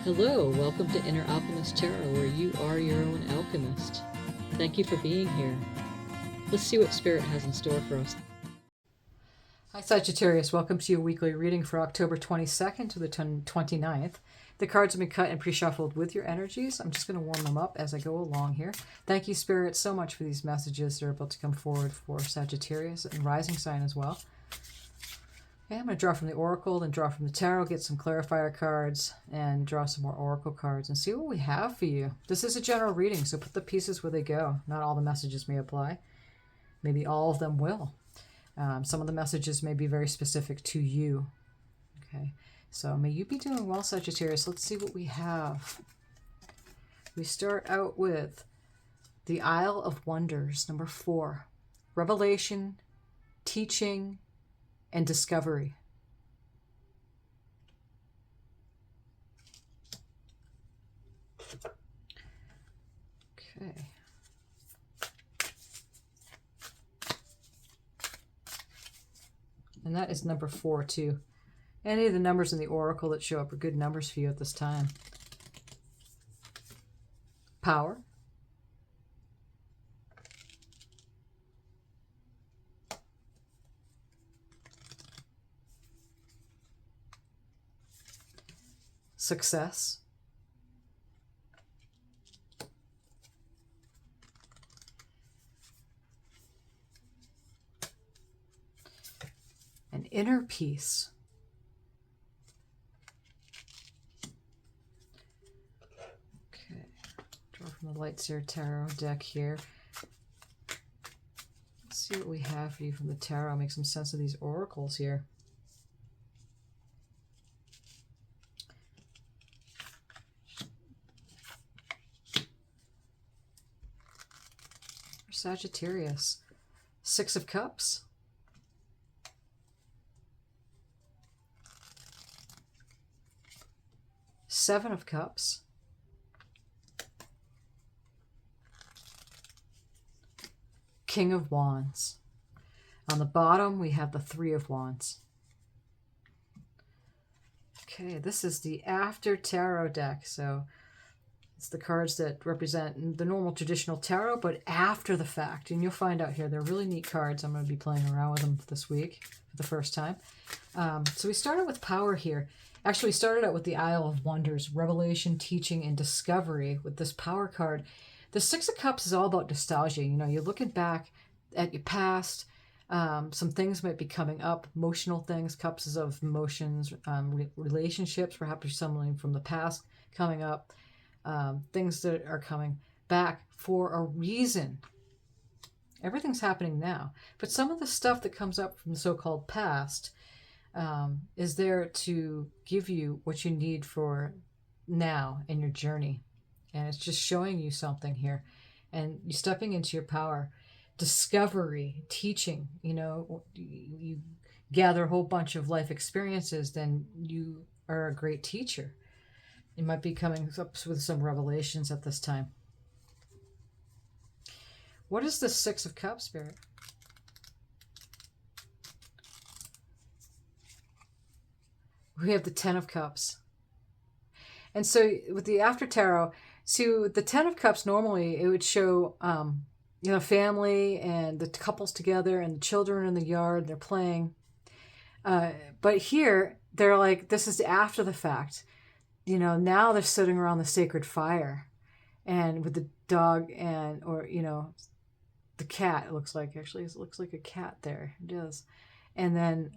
Hello, welcome to Inner Alchemist Tarot, where you are your own alchemist. Thank you for being here. Let's see what Spirit has in store for us. Hi Sagittarius, welcome to your weekly reading for October 22nd to the 29th. The cards have been cut and pre-shuffled with your energies. I'm just going to warm them up as I go along here. Thank you, Spirit, so much for these messages that are about to come forward for Sagittarius and rising sign as well. Okay, I'm going to draw from the Oracle, then draw from the Tarot, get some clarifier cards, and draw some more Oracle cards and see what we have for you. This is a general reading, so put the pieces where they go. Not all the messages may apply. Maybe all of them will. Some of the messages may be very specific to you. Okay, so may you be doing well, Sagittarius. Let's see what we have. We start out with the Isle of Wonders, number 4. Revelation, teaching, and discovery. Okay. And that is number 4 too. Any of the numbers in the Oracle that show up are good numbers for you at this time. Power. Success. And inner peace. Okay, draw from the Light Seer Tarot deck here. Let's see what we have for you from the Tarot. Make some sense of these oracles here. Sagittarius, 6 of Cups. Seven of Cups. King of Wands. On the bottom, we have the 3 of Wands. Okay, this is the After Tarot deck, so it's the cards that represent the normal traditional tarot, but after the fact. And you'll find out here, they're really neat cards. I'm going to be playing around with them this week for the first time. So we started with Power here. Actually, we started out with the Isle of Wonders, Revelation, Teaching, and Discovery with this Power card. The 6 of Cups is all about nostalgia. You know, you're looking back at your past. Some things might be coming up, emotional things. Cups is of emotions, relationships, perhaps something from the past coming up. Things that are coming back for a reason. Everything's happening now. But some of the stuff that comes up from the so-called past is there to give you what you need for now in your journey. And it's just showing you something here. And you're stepping into your power. Discovery, teaching, you know, you gather a whole bunch of life experiences, then you are a great teacher. You might be coming up with some revelations at this time. What is the 6 of Cups, Spirit? We have the 10 of Cups. And so with the After Tarot, see, with the 10 of Cups, normally it would show, you know, family and the couples together and the children in the yard, they're playing. But here, they're like, this is after the fact. You know, now they're sitting around the sacred fire and with the dog and, or, you know, the cat, it looks like, actually, it looks like a cat there. It does. And then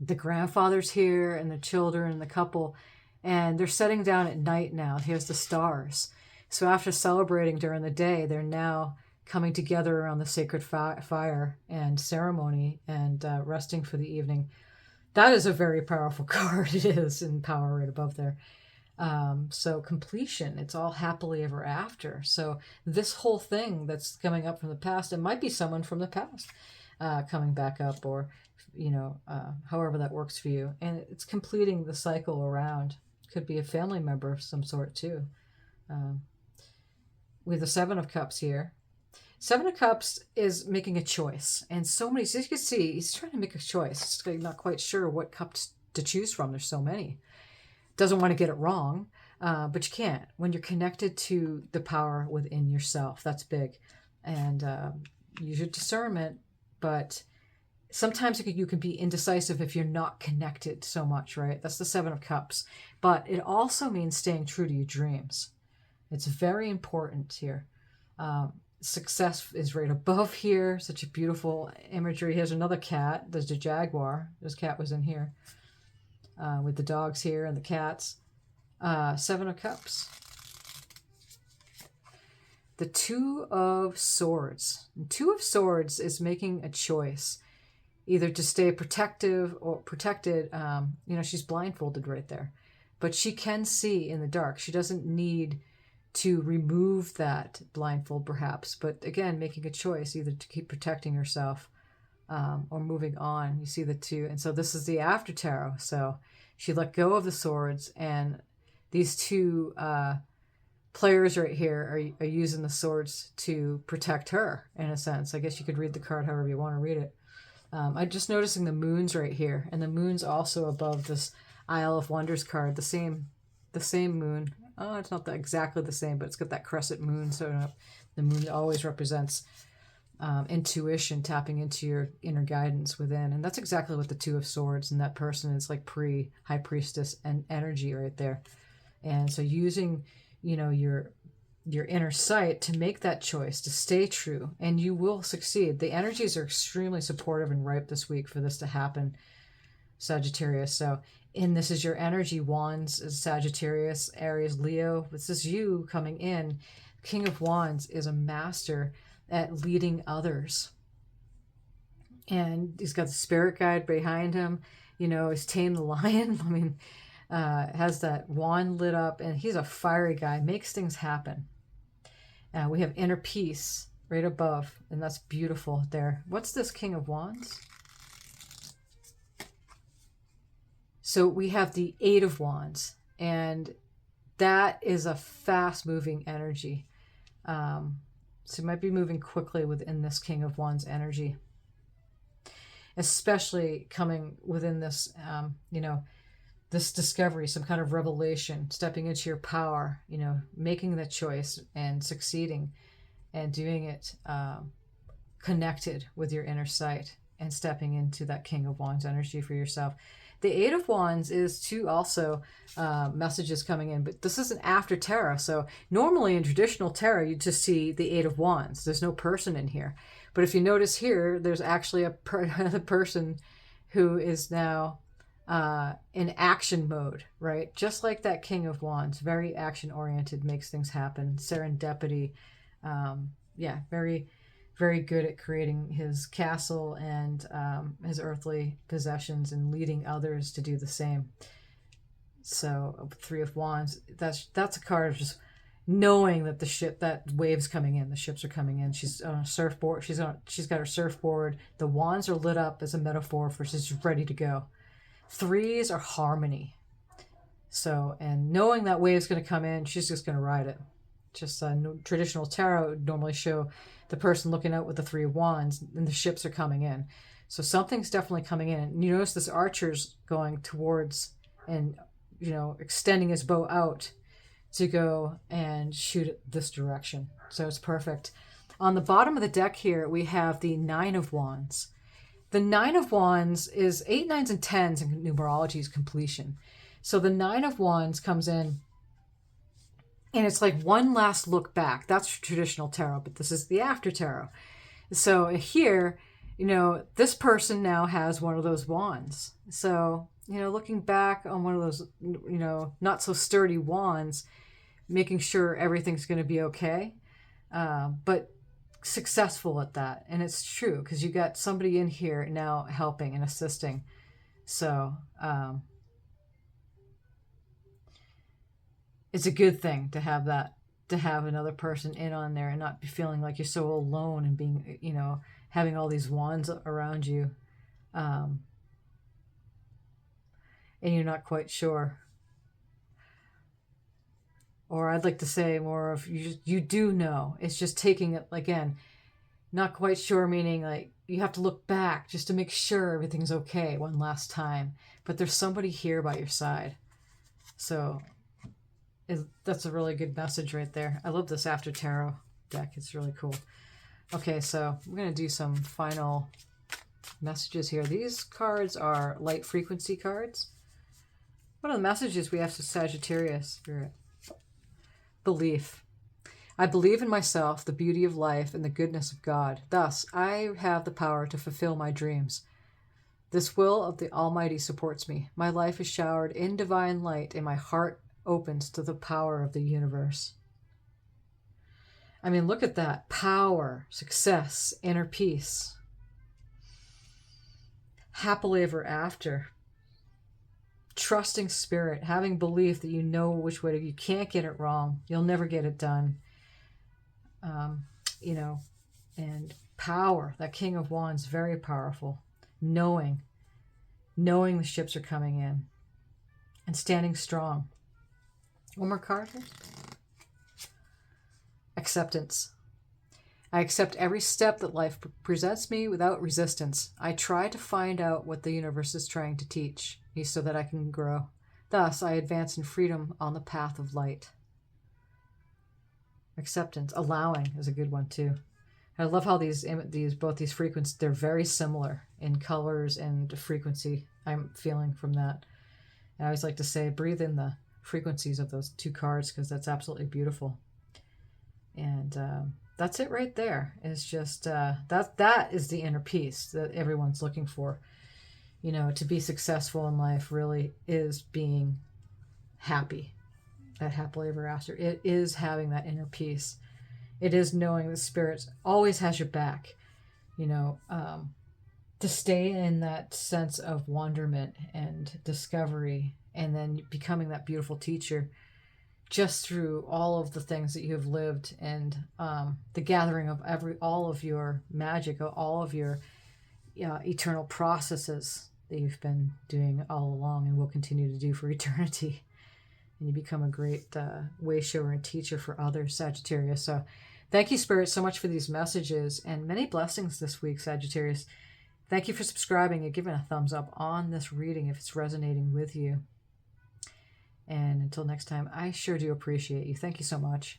the grandfather's here and the children and the couple, and they're setting down at night now. Here's the stars. So after celebrating during the day, they're now coming together around the sacred fire and ceremony and resting for the evening. That is a very powerful card. It is in Power right above there. So completion, it's all happily ever after. So this whole thing that's coming up from the past, it might be someone from the past coming back up, or, you know, however that works for you. And it's completing the cycle around. Could be a family member of some sort too. With the 7 of Cups here. 7 of Cups is making a choice. And so many, as you can see, he's trying to make a choice. He's not quite sure what cups to choose from. There's so many. doesn't want to get it wrong, but you can't. When you're connected to the power within yourself, that's big. And use your discernment, but sometimes you can be indecisive if you're not connected so much, right? That's the Seven of Cups. But it also means staying true to your dreams. It's very important here. Success is right above here. Such a beautiful imagery. Here's another cat. There's a jaguar. This cat was in here with the dogs here and the cats. Seven of Cups. The Two of Swords. And Two of Swords is making a choice, either to stay protective or protected. She's blindfolded right there, but she can see in the dark. She doesn't need to remove that blindfold, perhaps, but again, making a choice either to keep protecting herself or moving on. You see the two, and so this is the after tarot. So she let go of the swords, and these two players right here are using the swords to protect her, in a sense. I guess you could read the card however you want to read it. I'm just noticing the moons right here, and the moon's also above this Isle of Wonders card. The same moon. Oh, it's not exactly the same, but it's got that crescent moon. So the moon always represents intuition, tapping into your inner guidance within, and that's exactly what the Two of Swords and that person is like, pre-high priestess and energy right there. And so using, your inner sight to make that choice, to stay true, and you will succeed. The energies are extremely supportive and ripe this week for this to happen, Sagittarius. So, this is your energy, Wands, Sagittarius, Aries, Leo. This is you coming in. King of Wands is a master at leading others. And he's got the spirit guide behind him. He's tamed the lion. Has that wand lit up, and he's a fiery guy, makes things happen. We have inner peace right above, and that's beautiful there. What's this King of Wands? So we have the Eight of Wands, and that is a fast-moving energy. So it might be moving quickly within this King of Wands energy, especially coming within this, this discovery, some kind of revelation, stepping into your power, making the choice and succeeding and doing it connected with your inner sight and stepping into that King of Wands energy for yourself. The Eight of Wands is too also messages coming in, but this is an after tarot. So normally in traditional tarot, you just see the Eight of Wands. There's no person in here. But if you notice here, there's actually a person who is now in action mode, right? Just like that King of Wands, very action oriented, makes things happen. Serendipity. Very, very good at creating his castle and his earthly possessions and leading others to do the same. So Three of Wands, that's a card of just knowing that that wave's coming in, the ships are coming in. She's on a surfboard. She's got her surfboard. The wands are lit up as a metaphor for she's ready to go. Threes are harmony. So, and knowing that wave's going to come in, she's just going to ride it. Just traditional tarot would normally show the person looking out with the Three of Wands, and the ships are coming in. So something's definitely coming in. And you notice this archer's going towards and, extending his bow out to go and shoot it this direction. So it's perfect. On the bottom of the deck here, we have the Nine of Wands. The Nine of Wands is 8, 9s, and 10s in numerology is completion. So the Nine of Wands comes in, and it's like one last look back. That's traditional tarot, but this is the after tarot. So here, this person now has one of those wands. So, looking back on one of those, not so sturdy wands, making sure everything's going to be okay. But successful at that. And it's true because you got somebody in here now helping and assisting. So, it's a good thing to have that, to have another person in on there and not be feeling like you're so alone and being, having all these wands around you. And you're not quite sure. Or I'd like to say more of you do know. It's just taking it, again, not quite sure, meaning like you have to look back just to make sure everything's okay one last time. But there's somebody here by your side. So that's a really good message right there. I love this After Tarot deck. It's really cool. Okay, so we're going to do some final messages here. These cards are light frequency cards. One of the messages we have to Sagittarius spirit. Belief. I believe in myself, the beauty of life, and the goodness of God. Thus, I have the power to fulfill my dreams. This will of the Almighty supports me. My life is showered in divine light, and my heart opens to the power of the universe. I mean, look at that. Power, success, inner peace. Happily ever after. Trusting spirit, having belief that you know which way to, you can't get it wrong. You'll never get it done. You know, and power, that King of Wands, very powerful. Knowing the ships are coming in and standing strong. One more card. Acceptance. I accept every step that life presents me without resistance. I try to find out what the universe is trying to teach me so that I can grow. Thus, I advance in freedom on the path of light. Acceptance. Allowing is a good one too. I love how both these frequencies, they're very similar in colors and frequency. I'm feeling from that. And I always like to say, breathe in the frequencies of those two cards because that's absolutely beautiful. And that's it right there. It's just that is the inner peace that everyone's looking for. You know, to be successful in life really is being happy. That happily ever after. It is having that inner peace. It is knowing the spirit always has your back. You know, to stay in that sense of wonderment and discovery, and then becoming that beautiful teacher just through all of the things that you have lived, and the gathering of all of your magic, all of your eternal processes that you've been doing all along and will continue to do for eternity. And you become a great way shower and teacher for others, Sagittarius. So thank you, Spirit, so much for these messages, and many blessings this week, Sagittarius. Thank you for subscribing and giving a thumbs up on this reading if it's resonating with you. And until next time, I sure do appreciate you. Thank you so much.